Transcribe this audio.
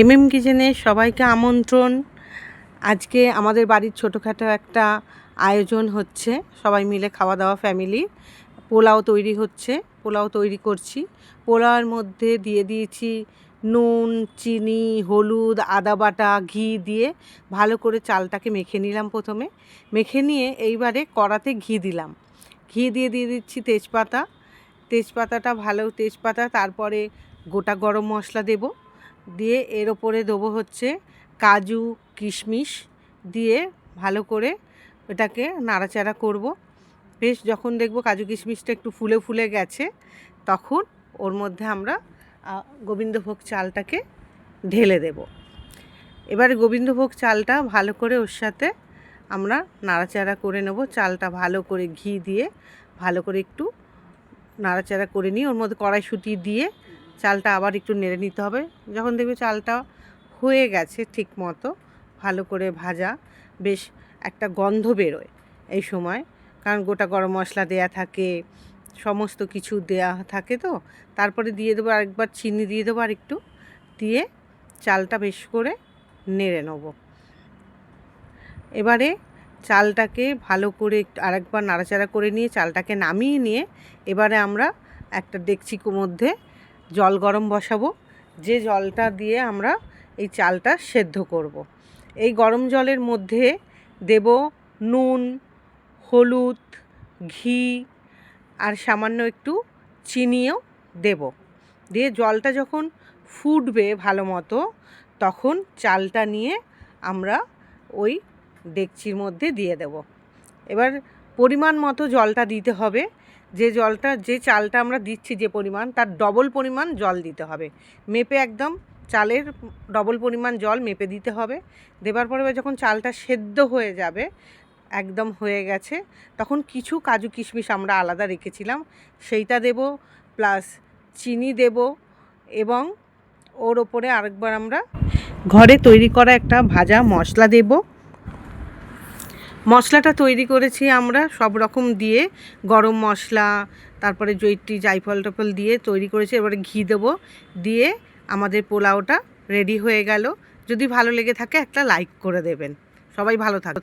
MM কিচেনে সবাইকে আমন্ত্রণ। আজকে আমাদের বাড়ির ছোটোখাটো একটা আয়োজন হচ্ছে, সবাই মিলে খাওয়া দাওয়া ফ্যামিলি। পোলাও তৈরি হচ্ছে, পোলাও তৈরি করছি। পোলাওয়ের মধ্যে দিয়ে দিয়েছি নুন, চিনি, হলুদ, আদা বাটা, ঘি দিয়ে ভালো করে চালটাকে মেখে নিলাম। প্রথমে মেখে নিয়ে এইবারে কড়াতে ঘি দিলাম। ঘি দিয়ে দিচ্ছি তেজপাতাটা তেজপাতা, তারপরে গোটা গরম মশলা দেব, দিয়ে এর ওপরে দেবো হচ্ছে কাজু কিশমিশ, দিয়ে ভালো করে এটাকে নাড়াচাড়া করব। বেশ যখন দেখব কাজু কিশমিশটা একটু ফুলে ফুলে গেছে, তখন ওর মধ্যে আমরা গোবিন্দভোগ চালটাকে ঢেলে দেব। এবারে গোবিন্দভোগ চালটা ভালো করে ওর সাথে আমরা নাড়াচাড়া করে নেব। চালটা ভালো করে ঘি দিয়ে ভালো করে একটু নাড়াচাড়া করে নিয়ে ওর মধ্যে কড়াইশুঁটি দিয়ে চালটা আবার একটু নেড়ে নিতে হবে। যখন দেখবে চালটা হয়ে গেছে ঠিক মতো, ভালো করে ভাজা, বেশ একটা গন্ধ বেরোয় এই সময়, কারণ গোটা গরম মশলা দেয়া থাকে, সমস্ত কিছু দেয়া থাকে। তো তারপরে দিয়ে দেবো আরেকবার চিনি দিয়ে দেবো, আর একটু দিয়ে চালটা বেশ করে নেড়ে নেব। এবারে চালটাকে ভালো করে আরেকবার নাড়াচাড়া করে নিয়ে চালটাকে নামিয়ে নিয়ে এবারে আমরা একটা ডেকচির মধ্যে জল গরম বসাবো, যে জলটা দিয়ে আমরা এই চালটা সেদ্ধ করব। এই গরম জলের মধ্যে দেব নুন, হলুদ, ঘি আর সামান্য একটু চিনিও দেব। দিয়ে জলটা যখন ফুটবে ভালো মতো, তখন চালটা নিয়ে আমরা ওই ডেকচির মধ্যে দিয়ে দেব। এবার পরিমাণ মতো জলটা দিতে হবে। যে চালটা আমরা দিচ্ছি যে পরিমাণ, তার ডবল পরিমাণ জল দিতে হবে। মেপে একদম চালের ডবল পরিমাণ জল মেপে দিতে হবে। দেবার পরে যখন চালটা সেদ্ধ হয়ে যাবে, একদম হয়ে গেছে, তখন কিছু কাজু কিশমিশ আমরা আলাদা রেখেছিলাম সেইটা দেব, প্লাস চিনি দেব, এবং ওর ওপরে আরেকবার আমরা ঘরে তৈরি করা একটা ভাজা মশলা দেব। মশলাটা তৈরি করেছি আমরা সব রকম দিয়ে, গরম মশলা, তারপরে জয়িত্রী, জায়ফল টফল দিয়ে তৈরি করেছি। এবারে ঘি দেবো, দিয়ে আমাদের পোলাওটা রেডি হয়ে গেল। যদি ভালো লেগে থাকে একটা লাইক করে দেবেন। সবাই ভালো থাকবে।